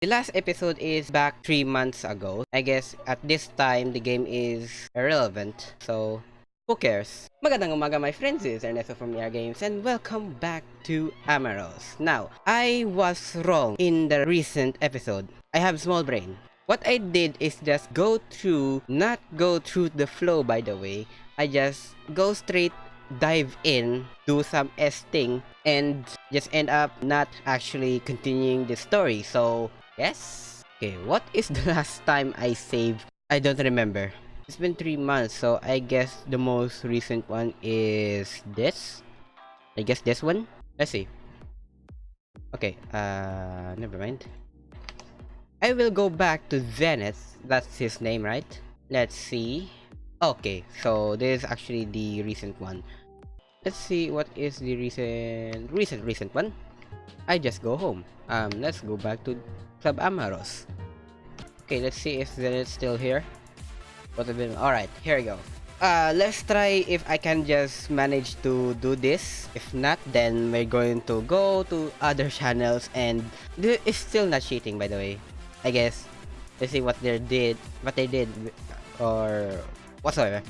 The last episode is back 3 months ago. I guess at this time the game is irrelevant, so who cares? Magandang umaga my friends, this is Ernesto from Games and welcome back to Amorous. Now, I was wrong in the recent episode. I have small brain. What I did is just not go through the flow by the way. I just go straight, dive in, do some thing, and just end up not actually continuing the story. So, yes. Okay, what is the last time I saved? I don't remember. It's been 3 months, so I guess the most recent one is this. I guess this one. Let's see. Okay, never mind. I will go back to Zenith. That's his name, right? Let's see. Okay, so this is actually the recent one. Let's see what is the recent one. I just go home. Let's go back to Club Amorous. Okay, let's see if Zenith's still here. Alright, here we go. Let's try if I can just manage to do this. If not, then we're going to go to other channels, and it's still not cheating by the way. I guess. Let's see what they did, or whatsoever.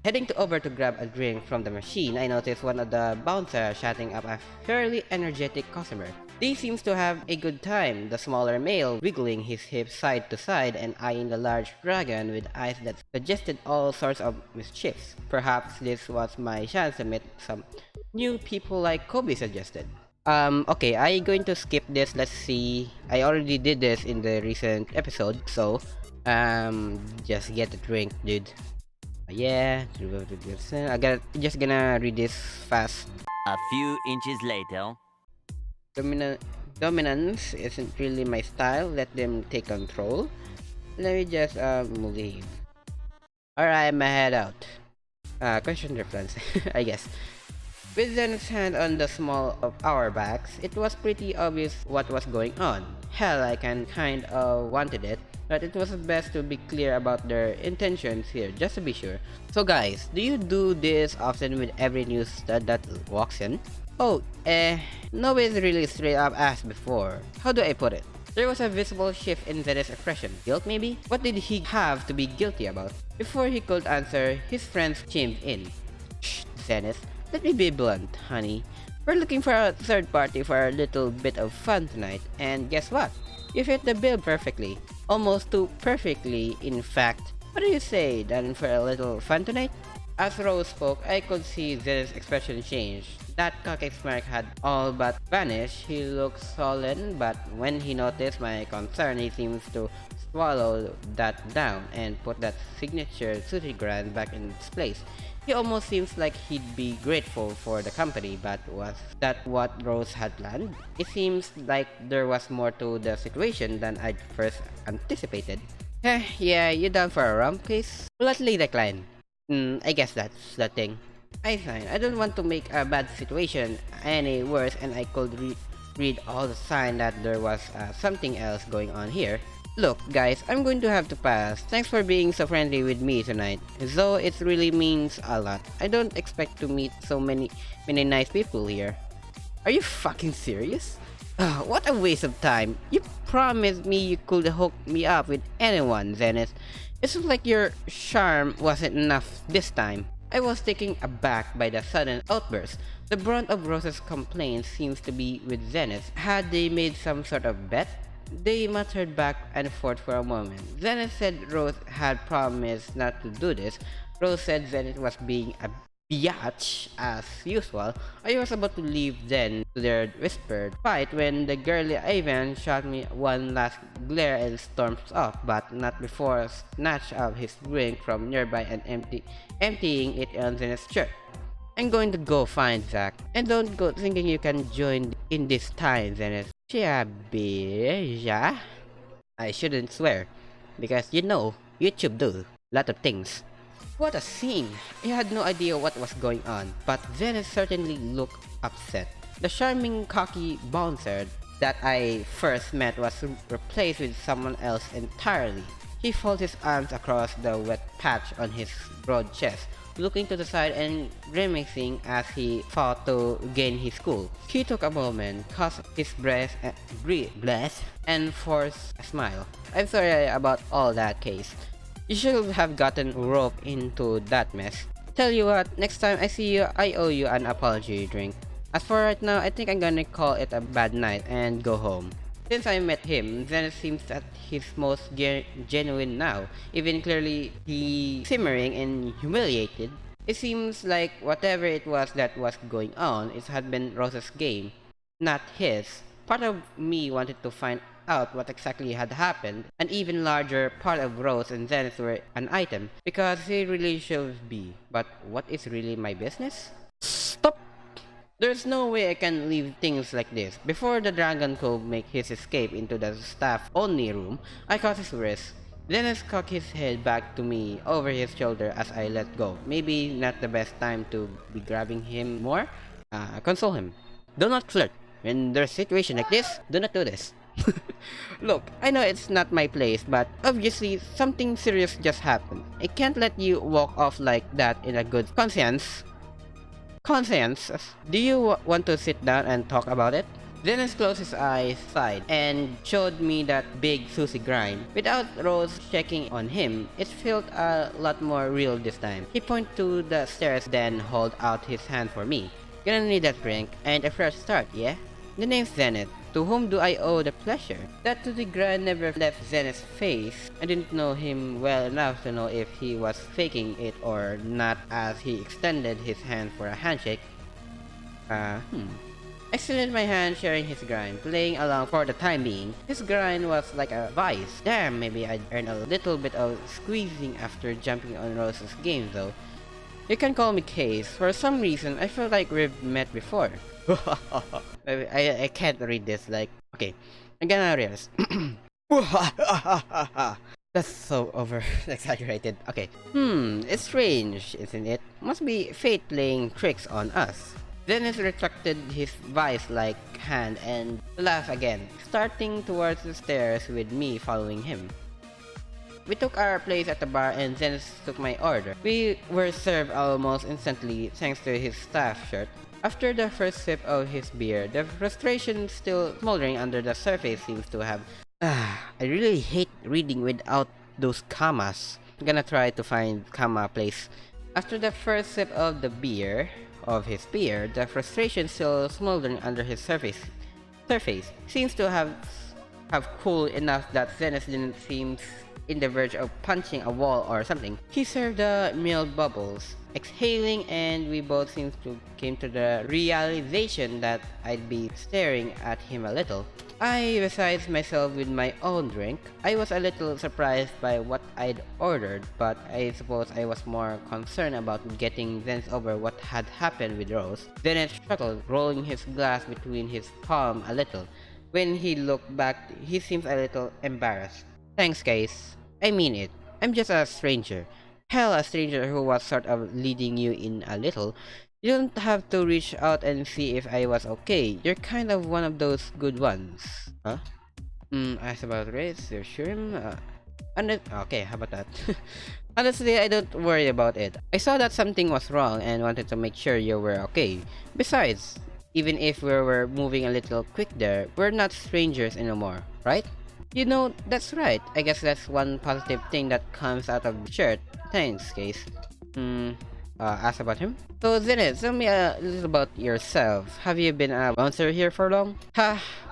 Heading over to grab a drink from the machine, I noticed one of the bouncers chatting up a fairly energetic customer. They seems to have a good time, the smaller male wiggling his hips side to side and eyeing the large dragon with eyes that suggested all sorts of mischiefs. Perhaps this was my chance to meet some new people like Kobe suggested. Okay, I'm going to skip this. Let's see. I already did this in the recent episode, so, just get a drink, dude. Yeah, just gonna read this fast. A few inches later. Dominance isn't really my style. Let them take control. Let me just leave. Alright, my head out. Question reference, I guess. With Zen's hand on the small of our backs, it was pretty obvious what was going on. Hell, I kind of wanted it, but it was best to be clear about their intentions here, just to be sure. So guys, do you do this often with every new stud that walks in? Oh, nobody's really straight up asked before. How do I put it? There was a visible shift in Zenith's expression. Guilt maybe? What did he have to be guilty about? Before he could answer, his friends chimed in. Shh, Zenith. Let me be blunt, honey. We're looking for a third party for a little bit of fun tonight, and guess what? You fit the bill perfectly. Almost too perfectly, in fact. What do you say, done for a little fun tonight? As Rose spoke, I could see Zen's expression change. That cocky smirk had all but vanished. He looked sullen, but when he noticed my concern, he seems to swallow that down and put that signature sooty grin back in its place. He almost seems like he'd be grateful for the company, but was that what Rose had planned? It seems like there was more to the situation than I'd first anticipated. Yeah, you down for a rum, please? Politely decline. I guess that's the thing. I sign. I don't want to make a bad situation any worse, and I could read all the signs that there was something else going on here. Look, guys, I'm going to have to pass. Thanks for being so friendly with me tonight. Though it really means a lot. I don't expect to meet so many nice people here. Are you fucking serious? What a waste of time. You promised me you could hook me up with anyone, Zenith. It seems like your charm wasn't enough this time. I was taken aback by the sudden outburst. The brunt of Rose's complaints seems to be with Zenith. Had they made some sort of bet? They muttered back and forth for a moment. Zenith said Rose had promised not to do this. Rose said Zenith was being a biatch as usual. I was about to leave then to their whispered fight when the girly Ivan shot me one last glare and storms off, but not before snatch up his drink from nearby and emptying it on Zenith's shirt. I'm going to go find Zach. And don't go thinking you can join in this time, Zenith. Yeah. I shouldn't swear, because you know, YouTube do lot of things. What a scene! I had no idea what was going on, but Zenith certainly looked upset. The charming cocky bouncer that I first met was replaced with someone else entirely. He folded his arms across the wet patch on his broad chest, looking to the side and grimacing as he fought to gain his cool. He took a moment, caught his breath, and forced a smile. I'm sorry about all that, Case. You should have gotten rope into that mess. Tell you what, next time I see you, I owe you an apology drink. As for right now, I think I'm gonna call it a bad night and go home. Since I met him, then it seems that he's most genuine now. Even clearly, he simmering and humiliated. It seems like whatever it was that was going on, it had been Rose's game, not his. Part of me wanted to find out what exactly had happened. An even larger part of Rose and Zenith were an item, because he really should be. But what is really my business? Stop! There's no way I can leave things like this. Before the dragon could make his escape into the staff-only room, I caught his wrist. Dennis cocked his head back to me over his shoulder as I let go. Maybe not the best time to be grabbing him more? Console him. Do not flirt. When there's a situation like this, do not do this. Look, I know it's not my place, but obviously something serious just happened. I can't let you walk off like that in a good conscience. Do you want to sit down and talk about it? Dennis closed his eyes, sighed, and showed me that big Susie grind. Without Rose checking on him, it felt a lot more real this time. He pointed to the stairs, then held out his hand for me. Gonna need a drink and a fresh start, yeah? The name's Zenith. To whom do I owe the pleasure? That Tutti grind never left Zenith's face. I didn't know him well enough to know if he was faking it or not as he extended his hand for a handshake. I extended my hand, sharing his grind, playing along for the time being. His grind was like a vice. Damn, maybe I'd earn a little bit of squeezing after jumping on Rose's game though. You can call me Case. For some reason, I feel like we've met before. I can't read this, like, okay, I'm gonna read this. That's so over exaggerated. Okay. It's strange, isn't it? Must be fate playing tricks on us. Dennis retracted his vice-like hand and laughed again, starting towards the stairs with me following him. We took our place at the bar and Dennis took my order. We were served almost instantly thanks to his staff shirt. After the first sip of his beer, the frustration still smoldering under the surface seems to have... I really hate reading without those commas. I'm gonna try to find comma place. After the first sip of his beer, the frustration still smoldering under his surface seems to have cooled enough that Zenith didn't seem in the verge of punching a wall or something. He served the meal bubbles, exhaling, and we both came to the realization that I'd be staring at him a little. I beside myself with my own drink. I was a little surprised by what I'd ordered, but I suppose I was more concerned about getting Zenith over what had happened with Rose. Zenith chuckled, rolling his glass between his palm a little. When he looked back, he seemed a little embarrassed. Thanks, guys. I mean it. I'm just a stranger. Hell, a stranger who was sort of leading you in a little. You don't have to reach out and see if I was okay. You're kind of one of those good ones. Huh? Asked about race, you're sure? Okay, how about that? Honestly, I don't worry about it. I saw that something was wrong and wanted to make sure you were okay. Besides, even if we were moving a little quick there, we're not strangers anymore, right? You know, that's right. I guess that's one positive thing that comes out of the shirt. Thanks, Case. Ask about him? So, Zenith, tell me a little about yourself. Have you been a bouncer here for long?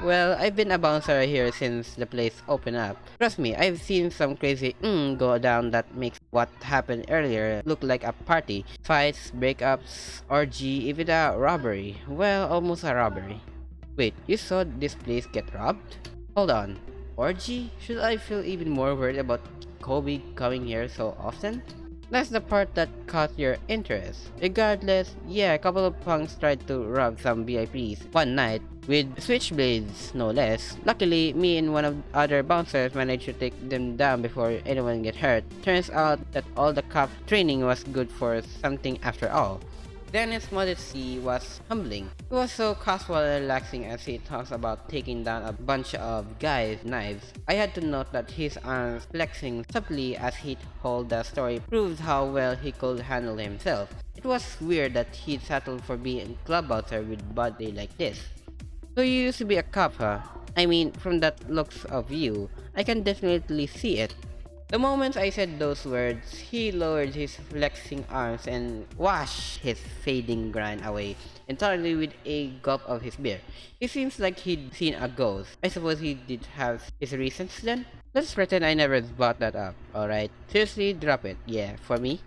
Well, I've been a bouncer here since the place opened up. Trust me, I've seen some crazy go down that makes what happened earlier look like a party. Fights, breakups, orgy, even a robbery. Well, almost a robbery. Wait, you saw this place get robbed? Hold on. Orgy? Should I feel even more worried about Kobe coming here so often? That's the part that caught your interest. Regardless, yeah, a couple of punks tried to rob some VIPs one night with switchblades, no less. Luckily, me and one of the other bouncers managed to take them down before anyone get hurt. Turns out that all the cop training was good for something after all. Dennis' modesty was humbling. He was so casual and relaxing as he talks about taking down a bunch of guys' knives. I had to note that his arms flexing subtly as he told the story proves how well he could handle himself. It was weird that he'd settled for being a clubhouser with body like this. So you used to be a cop, huh? I mean, from that looks of you, I can definitely see it. The moment I said those words, he lowered his flexing arms and washed his fading grin away entirely with a gulp of his beer. It seems like he'd seen a ghost. I suppose he did have his reasons then? Let's pretend I never brought that up, alright? Seriously, drop it. Yeah, for me?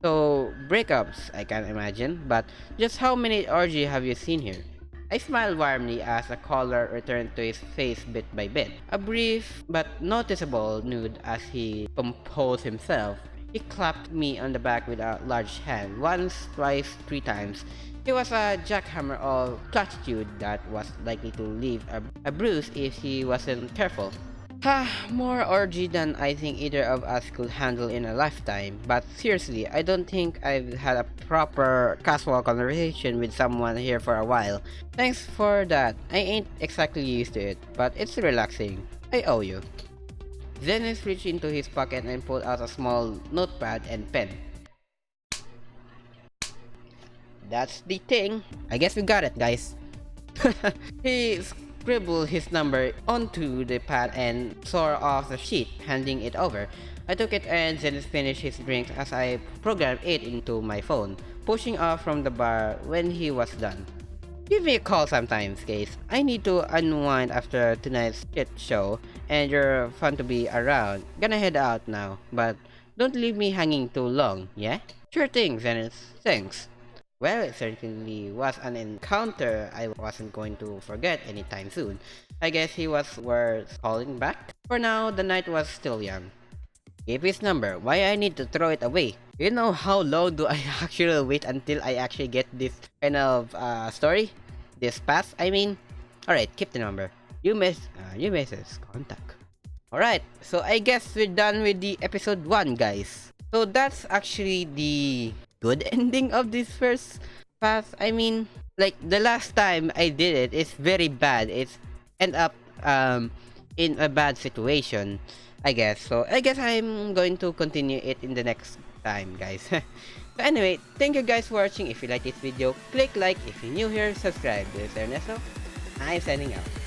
So, breakups, I can imagine, but just how many orgy have you seen here? I smiled warmly as the color returned to his face bit by bit. A brief but noticeable nude as he composed himself. He clapped me on the back with a large hand, once, twice, three times. He was a jackhammer of platitude that was likely to leave a bruise if he wasn't careful. Ha, more orgy than I think either of us could handle in a lifetime. But seriously, I don't think I've had a proper casual conversation with someone here for a while. Thanks for that. I ain't exactly used to it, but it's relaxing. I owe you. Dennis reached into his pocket and pulled out a small notepad and pen. That's the thing. I guess we got it, guys. He scribbled his number onto the pad and tore off the sheet, handing it over. I took it and Dennis finished his drink as I programmed it into my phone, pushing off from the bar when he was done. Give me a call sometimes, Case. I need to unwind after tonight's shit show, and you're fun to be around. Gonna head out now, but don't leave me hanging too long, yeah? Sure thing, Dennis. Thanks. Well, it certainly was an encounter I wasn't going to forget anytime soon. I guess he was worth calling back. For now, the night was still young. Give his number. Why I need to throw it away? You know how long do I actually wait until I actually get this kind of story? This path, I mean? Alright, keep the number. You miss his contact. Alright, so I guess we're done with the episode 1, guys. So that's actually the good ending of this first path. I mean, like the last time I did it, it's very bad. It's end up in a bad situation, I guess. So I guess I'm going to continue it in the next time, guys. So anyway, thank you guys for watching. If you like this video, click like. If you're new here, subscribe. This is Ernesto. I'm signing out.